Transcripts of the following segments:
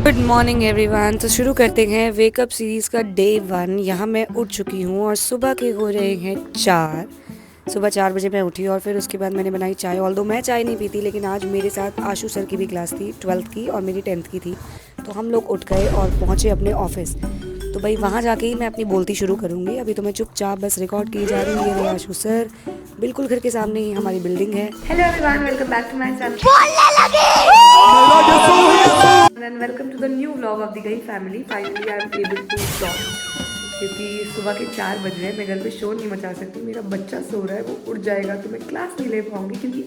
Good morning everyone. तो शुरू करते हैं वेकअप सीरीज़ का डे 1। यहाँ मैं उठ चुकी हूँ और सुबह के हो रहे हैं 4। सुबह 4 बजे मैं उठी और फिर उसके बाद मैंने बनाई चाय। ऑल्दो मैं चाय नहीं पीती, लेकिन आज मेरे साथ आशु सर की भी क्लास थी, 12th की और मेरी 10th की थी। तो हम लोग उठ गए और पहुँचे अपने ऑफिस। तो भाई वहाँ जाके ही मैं अपनी बोलती शुरू करूँगी। अभी तो मैं चुपचाप बस रिकॉर्ड की जा रही है। आशु सर बिल्कुल घर के सामने ही हमारी बिल्डिंग है। Hello everyone, welcome back to my channel and welcome to the new vlog of the Gai family. Finally I am able to talk, क्योंकि सुबह के 4 बज रहे हैं। मैं घर पे शोर नहीं मचा सकती, मेरा बच्चा सो रहा है, वो उठ जाएगा तो मैं क्लास नहीं ले पाऊंगी। क्योंकि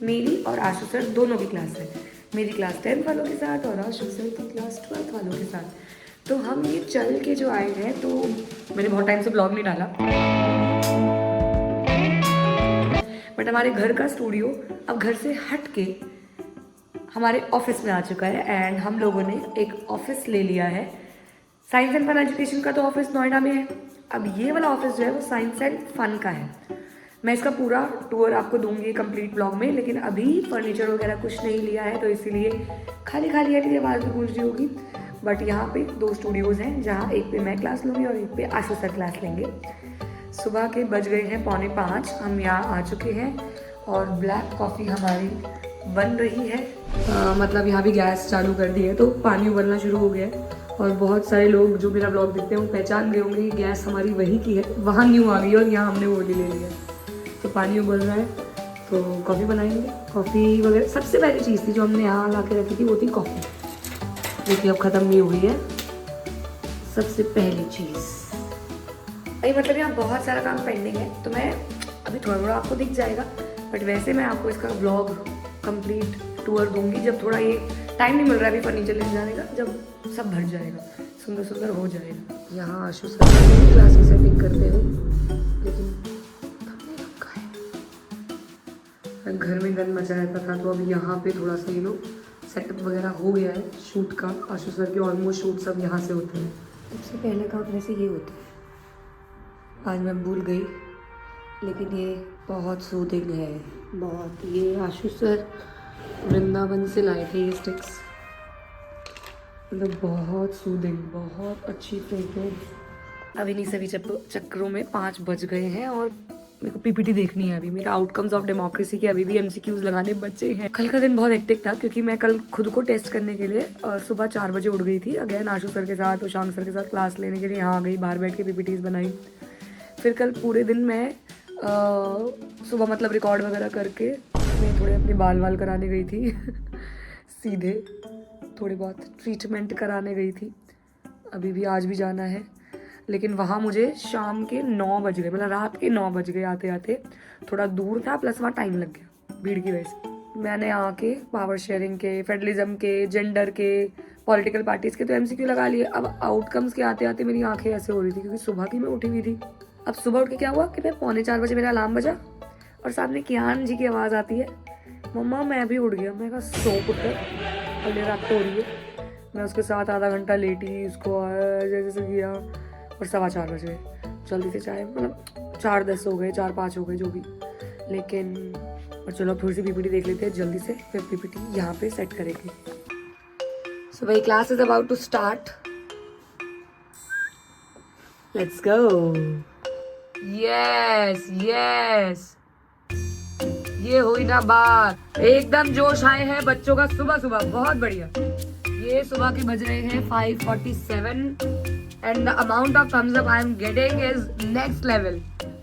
मेरी और आशु सर दोनों की क्लास है। मेरी क्लास 10th वालों के साथ और आशु सर की क्लास 12th वालों के साथ। तो हम ये चल के जो आए हैं, तो मैंने बहुत टाइम से ब्लॉग नहीं डाला, बट हमारे घर का स्टूडियो अब घर से हट के हमारे ऑफिस में आ चुका है। एंड हम लोगों ने एक ऑफिस ले लिया है। साइंस एंड फन एजुकेशन का तो ऑफिस नोएडा में है। अब ये वाला ऑफिस जो है वो साइंस एंड फन का है। मैं इसका पूरा टूर आपको दूंगी कंप्लीट ब्लॉग में, लेकिन अभी फर्नीचर वगैरह कुछ नहीं लिया है, तो इसीलिए खाली खाली है, आवाज़ भी गूंज रही होगी। बट यहाँ पे 2 स्टूडियोज़ हैं, जहाँ एक पे मैं क्लास लूँगी और एक पे आशु सर क्लास लेंगे। सुबह के बज गए हैं 4:45, हम यहाँ आ चुके हैं और ब्लैक कॉफ़ी हमारी बन रही है। मतलब यहाँ भी गैस चालू कर दी है, तो पानी उबलना शुरू हो गया है। और बहुत सारे लोग जो मेरा ब्लॉग देखते हैं वो पहचान गए होंगे, गैस हमारी वही की है। वहाँ न्यू आ गई है और यहाँ हमने वो ले लिया। तो पानी उबल रहा है, तो कॉफ़ी बनाएंगे। कॉफ़ी वगैरह सबसे पहली चीज़ थी जो हमने यहाँ ला के रखी थी, वो थी कॉफ़ी, जो कि अब ख़त्म नहीं हुई है। सबसे पहली चीज़ भाई, मतलब यहाँ बहुत सारा काम पेंडिंग है, तो मैं अभी थोड़ा थोड़ा आपको दिख जाएगा, बट वैसे मैं आपको इसका ब्लॉग कंप्लीट टूर दूंगी जब थोड़ा ये टाइम नहीं मिल रहा है अभी फर्नीचर लेने जाने का, जब सब भर जाएगा, सुंदर सुंदर हो जाएगा। यहाँ आशु सर क्लास की सेटिंग करते हुए, लेकिन हमने रखा है। घर में गंद मचा रहता था, तो अब यहाँ पे थोड़ा सा सेटअप वगैरह हो गया है शूट का। आशु सर के ऑलमोस्ट शूट सब यहाँ से होते हैं। सबसे पहले काम वैसे ये होता है, आज मैं भूल गई, लेकिन ये बहुत सूदिंग है, बहुत। ये आशु सर वृंदावन से लाए थे ये स्टिक्स, मतलब बहुत सूदिंग, बहुत अच्छी फ्रेग्रेंस। अब इन्हीं सभी चक्करों में 5 बज गए हैं और मेरे को पीपीटी देखनी है। अभी मेरा आउटकम्स ऑफ डेमोक्रेसी के अभी भी एमसीक्यूज लगाने बचे हैं। कल का दिन बहुत हेक्टिक था, क्योंकि मैं कल खुद को टेस्ट करने के लिए सुबह 4 बजे उठ गई थी। अगेन आशु सर के साथ और शाम सर के साथ क्लास लेने के लिए यहाँ आ गई, बाहर बैठ के पीपीटीज बनाई। फिर कल पूरे दिन मैं सुबह मतलब रिकॉर्ड वगैरह करके मैं थोड़े अपने बाल कराने गई थी सीधे थोड़ी बहुत ट्रीटमेंट कराने गई थी। अभी भी आज भी जाना है, लेकिन वहाँ मुझे शाम के 9 बज गए, मतलब रात के 9 बज गए आते आते। थोड़ा दूर था, प्लस वहाँ टाइम लग गया भीड़ की वजह से। मैंने आके पावर शेयरिंग के, फेडरलिज्म के, जेंडर के, पॉलिटिकल पार्टीज़ के तो एमसीक्यू लगा लिए। अब आउटकम्स के आते आते मेरी आंखें ऐसे हो रही थी, क्योंकि सुबह की मैं उठी हुई थी। अब सुबह उठ के क्या हुआ कि मैं 3:45 बजे मेरा अलार्म बजा और सामने कियान जी की आवाज़ आती है, मम्मा मैं भी उठ गया। मैं कहा सो पुत्र, अगले रात तो हो रही है। मैं उसके साथ आधा घंटा लेटी, उसको जैसे किया, और 4:15 बजे जल्दी से चाय, मतलब 4:10 हो गए, 4:05 हो गए, जो भी। लेकिन और चलो थोड़ी सी पीपीटी देख लेते हैं जल्दी से, फिर पीपीटी यहाँ पे सेट करेंगे। सो भाई class is about to start, let's go. Yes yes, ये हुई ना बात, एकदम जोश आए हैं बच्चों का सुबह सुबह, बहुत बढ़िया। ये सुबह के बज रहे हैं 5:47 and the amount of Thums Up I am getting is next level.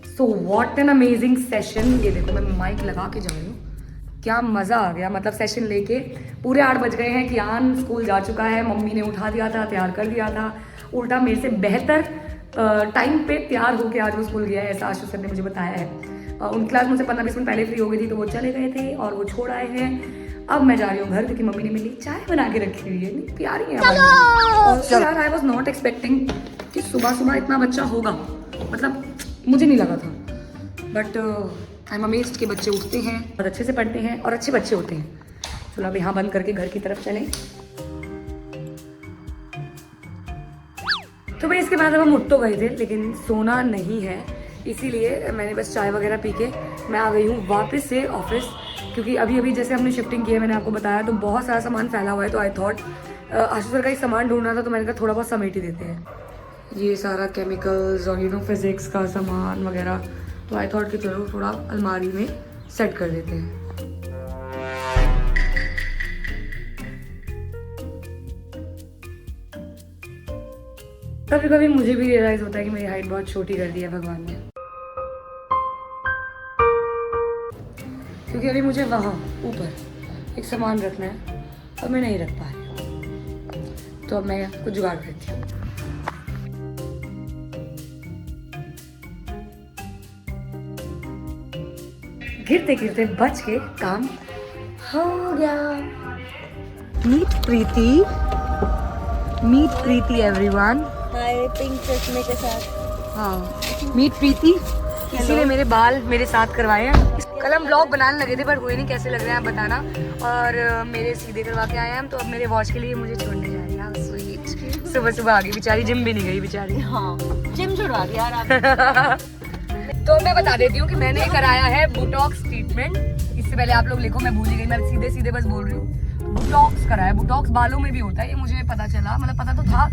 So what an amazing session. ये देखो मैं माइक लगा के जा रही हूँ, क्या मज़ा आ गया। मतलब सेशन लेके पूरे 8 बज गए हैं, कियान स्कूल जा चुका है, मम्मी ने उठा दिया था, तैयार कर दिया था, उल्टा मेरे से बेहतर टाइम पे तैयार होके आज वो स्कूल गया है, ऐसा आशु सर ने मुझे बताया है। उनकी क्लास मुझसे 15-20 मिनट पहले फ्री हो गई थी, तो वो चले गए थे और वो छोड़ आए हैं। अब मैं जा रही हूँ घर, क्योंकि मम्मी ने मेरे लिए चाय बना के रखी हुई है, नहीं प्यारी है और यार आई वॉज नॉट एक्सपेक्टिंग कि सुबह सुबह इतना बच्चा होगा, मतलब मुझे नहीं लगा था। बट आई एम अमेज्ड कि बच्चे उठते हैं, बहुत अच्छे से पढ़ते हैं और अच्छे बच्चे होते हैं। चलो अब यहाँ बंद करके घर की तरफ चलें। तो भाई इसके बाद अब हम उठ तो गए थे, लेकिन सोना नहीं है, इसीलिए मैंने बस चाय वगैरह पी के मैं आ गई हूँ वापस से ऑफिस। क्योंकि अभी अभी जैसे हमने शिफ्टिंग की है, मैंने आपको बताया, तो बहुत सारा सामान फैला हुआ है, तो आई थॉट आशु सर का ही सामान ढूंढना था तो मैंने कहा थोड़ा बहुत समेट ही देते हैं, ये सारा केमिकल्स और फिजिक्स का सामान वगैरह। तो आई थॉट कि चलो थोड़ा अलमारी में सेट कर देते हैं। कभी कभी मुझे भी रियलाइज होता है कि मेरी हाइट बहुत छोटी कर दी है भगवान ने, क्योंकि अभी मुझे वहाँ ऊपर एक सामान रखना है और मैं नहीं रख पा रही हूँ, तो अब मैं कुछ जुगाड़ करती हूँ। गिरते गिरते बच के काम हो गया। मीट प्रीति एवरीवन। हाय, पिंक चश्मे के साथ। हाँ, मीट प्रीति। किसी ने मेरे बाल मेरे साथ करवाए हैं। कल हम ब्लॉग बनाने लगे थे पर हुए नहीं, कैसे लग रहे हैं आप बताना। और मेरे सीधे करवा के आए हैं हम, तो अब मेरे वॉश के लिए मुझे छोड़ने जा रही है। स्वीट, सुबह सुबह आ गई बेचारी, जिम भी नहीं गई बेचारी। हाँ, जिम छुड़वा दिया यार आप। तो मैं बता देती हूँ कि मैंने कराया है बोटॉक्स ट्रीटमेंट। इससे पहले आप लोग लिखो, मैं भूल ही गई, मैं सीधे सीधे बस बोल रही हूँ। बोटॉक्स कराया, बोटॉक्स बालों में भी होता है, ये मुझे पता चला, मतलब पता तो था,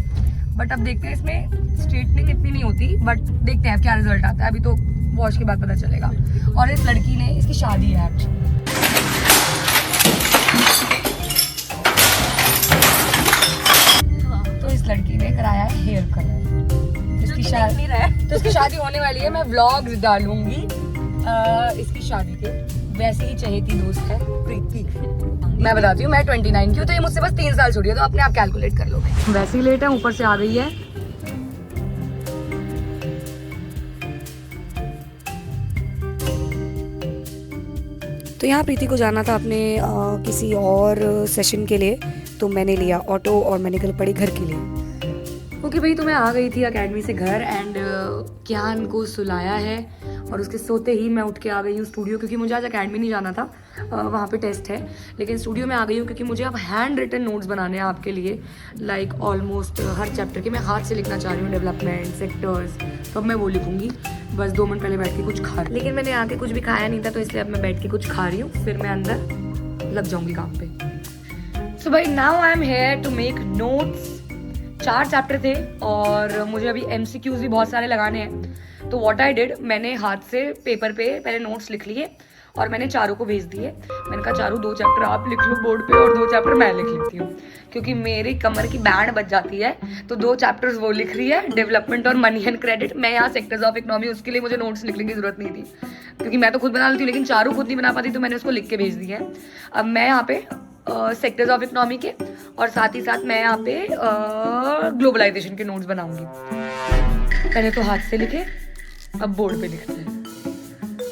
बट अब देखते हैं। इसमें स्ट्रेटनिंग इतनी नहीं होती, बट देखते हैं क्या रिजल्ट आता है, अभी तो वॉश के बाद पता चलेगा। और इस लड़की ने, इसकी शादी है एक्चुअली, तो इस लड़की ने कराया है हेयर कलर। तो इसकी शादी होने वाली है, मैं व्लॉग्स डालूंगी इसकी शादी के। वैसे ही चहेती दोस्त है प्रीति। मैं बताती हूँ, मैं 29 की हूँ, तो ये मुझसे बस 3 साल छोटी है, तो अपने आप कैलकुलेट कर लो। वैसे ही लेट है, ऊपर से आ गई है। तो यहाँ प्रीति को जाना था अपने किसी और सेशन के लिए, तो मैंने लिया ऑटो और मैं निकल पड़ी घर के लिए। क्योंकि भाई तो मैं आ गई थी अकेडमी से घर, एंड कियान को सुलाया है और उसके सोते ही मैं उठ के आ गई हूँ स्टूडियो, क्योंकि मुझे आज अकेडमी नहीं जाना था, वहाँ पे टेस्ट है। लेकिन स्टूडियो में आ गई हूँ क्योंकि मुझे अब हैंड रिटन नोट्स बनाने हैं आपके लिए, लाइक ऑलमोस्ट हर चैप्टर के मैं हाथ से लिखना चाह रही हूँ, डेवलपमेंट, सेक्टर्स, तो अब मैं वो लिखूंगी। बस 2 मिनट पहले बैठ के कुछ खा, लेकिन मैंने आके कुछ भी खाया नहीं था, तो इसलिए अब मैं बैठ के कुछ खा रही हूँ, फिर मैं अंदर लग जाऊंगी काम पे। सो भाई now I am here to make notes. 4 chapter थे और मुझे अभी MCQs भी बहुत सारे लगाने हैं। तो व्हाट आई डिड, मैंने हाथ से पेपर पे पहले नोट्स लिख लिए और मैंने चारों को भेज दिए। मैंने कहा चारों 2 चैप्टर आप लिख लो बोर्ड पे और 2 चैप्टर मैं लिख लेती हूँ, क्योंकि मेरी कमर की बैंड बच जाती है। तो 2 चैप्टर्स वो लिख रही है, डेवलपमेंट और मनी एंड क्रेडिट। मैं यहाँ सेक्टर्स ऑफ इकोनॉमी, उसके लिए मुझे नोट्स लिखने की जरूरत नहीं थी, क्योंकि मैं तो खुद बना लेती हूँ, लेकिन चारों खुद नहीं बना पाती, तो मैंने उसको लिख के भेज दिया है। अब मैं यहाँ पे सेक्टर्स ऑफ इकोनॉमी के और साथ ही साथ मैं यहाँ पे ग्लोबलाइजेशन के नोट्स बनाऊंगी। पहले तो हाथ से लिखे, अब बोर्ड पे लिखते हैं।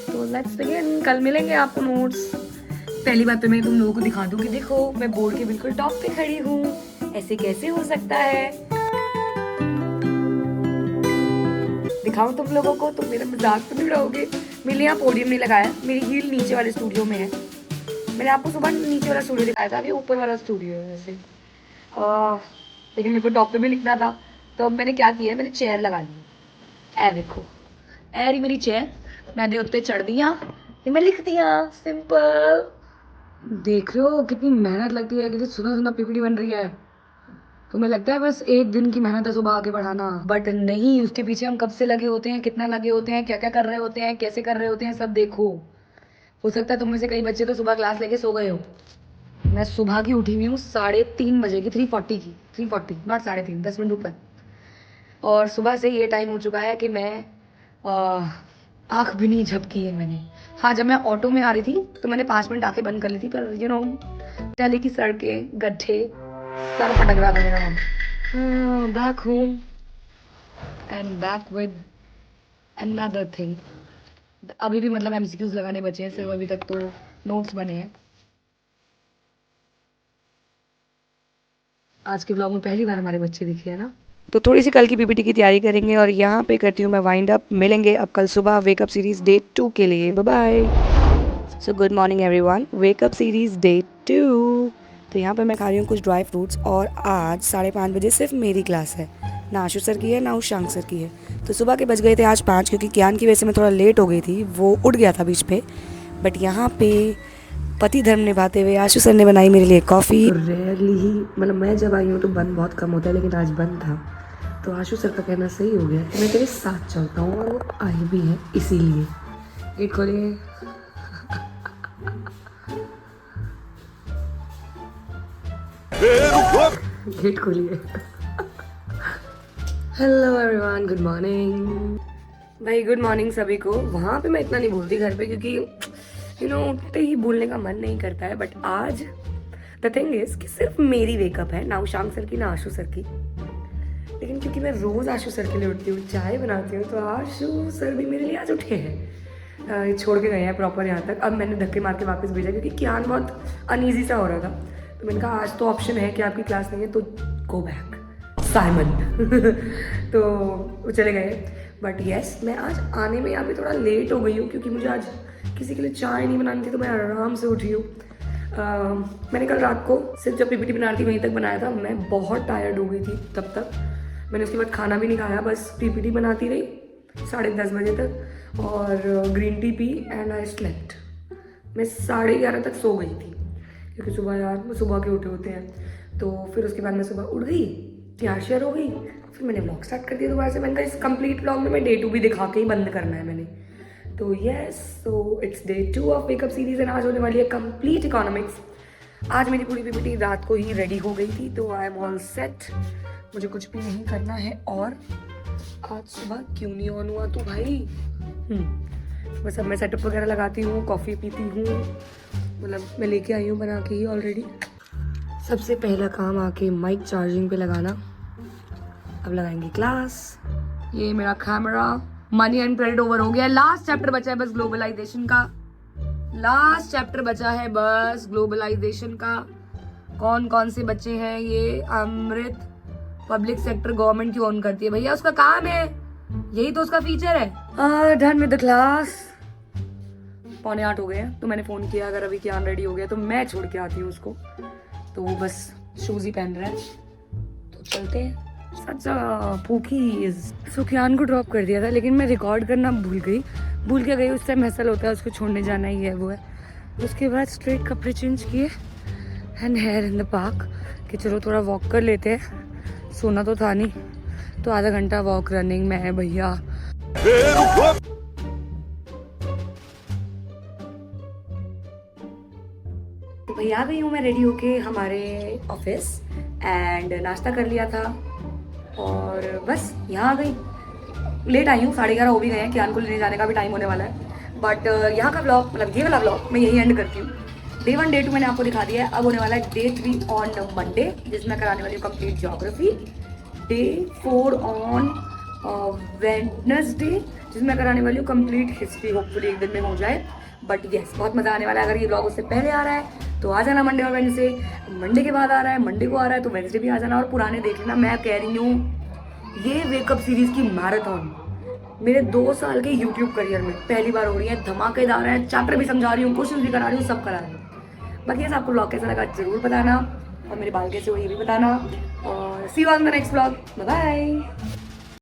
तो लेट्स बिगिन। कल मिलेंगे आपको नोट्स। पहली बात तो मैं तुम लोगों को दिखा दूं कि देखो मैं बोर्ड के बिल्कुल टॉप पे खड़ी हूँ, ऐसे कैसे हो सकता है। दिखाऊं तुम लोगों को, तुम मेरा मजाक तो नहीं उड़ाओगे। मैंने यहाँ पोडियम नहीं लगाया, मेरी हील नीचे वाले स्टूडियो में है। मैंने आपको सुबह नीचे वाला स्टूडियो दिखाया था, अभी ऊपर वाला स्टूडियो है वैसे। लेकिन मेरे को टॉप पे भी लिखना था, तो अब मैंने क्या किया, मैंने चेयर लगा ली। ए देखो, ए रही मेरी चेयर, मैंने उस पर चढ़ दिया, मैं लिख दिया, सिंपल। देख रहे हो कितनी मेहनत लगती है, कितनी सुना सुना PPT बन रही है। तुम्हें लगता है बस एक दिन की मेहनत है सुबह आके पढ़ाना, बट नहीं, उसके पीछे हम कब से लगे होते हैं, कितना लगे होते हैं, क्या क्या कर रहे होते हैं, कैसे कर रहे होते हैं, सब देखो। हो सकता है तुम में से कई बच्चे तो सुबह क्लास लेके सो गए हो। मैं सुबह की उठी हुई हूँ 3:30 बजे की, 3:40 नॉट 3:30, 10 मिनट ऊपर। और सुबह से ये टाइम हो चुका है कि मैं आँख भी नहीं झपकी है मैंने। हाँ, जब मैं ऑटो में आ रही थी तो मैंने 5 मिनट आँखें बंद कर ली थी, पर दिल्ली की सड़कें, गड्ढे, सर फटक रहा था मेरा। Back home and back with another thing. अभी भी मतलब MCQs लगाने बचे हैं सिर्फ, अभी तक तो नोट्स बने हैं। आज के ब्लॉग में पहली बार हमारे बच्चे दिखे हैं ना, तो थोड़ी सी कल की PPT की तैयारी करेंगे और यहाँ पे करती हूँ मैं वाइंड अप। मिलेंगे अब कल सुबह वेकअप सीरीज डे 2 के लिए। Bye bye. So good morning everyone, wake up series day 2। तो यहाँ पे मैं खा रही हूँ कुछ ड्राई फ्रूट्स, और आज 5:30 बजे सिर्फ मेरी क्लास है, ना आशु सर की है ना उशांक सर की है। तो सुबह के बज गए थे आज 5, क्योंकि कियान की वजह से मैं थोड़ा लेट हो गई थी, वो उठ गया था बीच पे। बट यहाँ पे पति धर्म निभाते हुए आशु सर ने बनाई मेरे लिए कॉफ़ी। रेयरली ही मतलब मैं जब आई हूँ तो बंद बहुत कम होता है, लेकिन आज बंद था तो आशु सर का कहना सही हो गया कि मैं तेरे साथ चलता हूँ, और वो आई भी है इसीलिए। गेट खोलिए। गेट खोलिए। Hello everyone, good morning. भाई गुड मॉर्निंग सभी को। वहाँ पे मैं इतना नहीं बोलती घर पे, क्योंकि उठते ही बोलने का मन नहीं करता है। बट आज द थिंग इज कि सिर्फ मेरी वेकअप है, ना उशांक सर की ना आशु सर की। लेकिन क्योंकि मैं रोज़ आशु सर के लिए उठती हूँ, चाय बनाती हूँ, तो आशु सर भी मेरे लिए आज उठे हैं। छोड़ के गए हैं प्रॉपर यहाँ तक। अब मैंने धक्के मार के वापस भेजा, क्योंकि कियान बहुत अनईजी सा हो रहा था। तो मैंने कहा आज तो ऑप्शन है कि आपकी क्लास नहीं है तो गो बैक साइमन। तो वो चले गए। बट येस, मैं आज आने में यहाँ पे थोड़ा लेट हो गई हूँ, क्योंकि मुझे आज किसी के लिए चाय नहीं बनानी थी, तो मैं आराम से उठी हूँ। मैंने कल रात को सिर्फ जब पीपीटी बना रही थी वहीं तक बनाया था। मैं बहुत टायर्ड हो गई थी तब तक। मैंने उसके बाद खाना भी नहीं खाया, बस पीपीटी बनाती रही 10:30 बजे तक, और green tea P and I slept. मैं 11:30 तक सो गई थी, क्योंकि सुबह यार सुबह के उठे होते हैं। तो फिर उसके बाद मैं सुबह उठ गई, तैयार शेयर हो गई, फिर मैंने व्लॉग स्टार्ट कर दिया दोबारा से। मैंने कहा इस कंप्लीट व्लॉग में मैं डे 2 भी दिखा के ही बंद करना है मैंने। तो yes, so it's day 2 of makeup series and आज होने वाली है कंप्लीट इकोनॉमिक्स। आज मेरी पूरी पीपीटी रात को ही रेडी हो गई थी, तो आई एम ऑल सेट। मुझे कुछ भी नहीं करना है। और आज सुबह क्यों नहीं ऑन हुआ तो भाई बस अब मैं सेटअप वगैरह लगाती हूँ, कॉफ़ी पीती हूँ, मतलब मैं लेके आई हूँ बना के ही ऑलरेडी। सबसे पहला काम आके माइक चार्जिंग पे लगाना। अब लगाएंगे क्लास। ये मेरा camera. Money and credit over हो गया। लास्ट चैप्टर बचा है बस ग्लोबलाइजेशन का। लास्ट चैप्टर बचा है बस ग्लोबलाइजेशन का। कौन कौन से बच्चे हैं ये? अमृत पब्लिक सेक्टर गवर्नमेंट की ओन करती है भैया, उसका काम है, यही तो उसका फीचर है। Done with the class. 7:45 हो गए हैं, तो मैंने फ़ोन किया अगर अभी कियान रेडी हो गया तो मैं छोड़ के आती हूँ उसको। तो वो बस शूज़ ही पहन रहा है, तो चलते हैं। सच भूखी सो कियान को ड्रॉप कर दिया था, लेकिन मैं रिकॉर्ड करना भूल के गई। उस टाइम हसल होता है, उसको छोड़ने जाना ही है वो है। उसके बाद स्ट्रेट कपड़े चेंज किए and here in the park कि चलो थोड़ा वॉक कर लेते हैं। सोना तो था नहीं, तो आधा घंटा वॉक रनिंग में है भैया। भैया आ गई हूँ मैं रेडी होके हमारे ऑफिस, एंड नाश्ता कर लिया था और बस यहाँ आ गई। लेट आई हूँ, 11:30 हो भी गए हैं। कियान को लेने जाने का भी टाइम होने वाला है। बट यहाँ का ब्लॉग, मतलब ये वाला ब्लॉग मैं यही एंड करती हूँ। डे 1 डे 2 मैंने आपको दिखा दिया है। अब होने वाला है डे 3 ऑन मंडे, जिसमें कराने वाली हूँ complete geography. Day 4 on Wednesday, जिसमें कराने वाली हूँ कंप्लीट हिस्ट्री। होपफुली एक दिन में हो जाए। बट येस, बहुत मज़ा आने वाला है। अगर ये ब्लॉग उससे पहले आ रहा है तो आ जाना मंडे और वेडनेसडे। मंडे के बाद आ रहा है, मंडे को आ रहा है तो वेडनेसडे भी आ जाना, और पुराने देख लेना। मैं कह रही हूँ ये वेकअप सीरीज़ की मैराथन मेरे 2 साल के यूट्यूब करियर में पहली बार हो रही है। धमाकेदार है, चैप्टर भी समझा रही हूँ, क्वेश्चन भी करा रही हूँ, सब करा रही हूँ। बाकी ये आपको ब्लॉग कैसा लगा जरूर बताना, और मेरे बाल कैसे हो ये भी बताना। और see you on the next blog. Bye bye.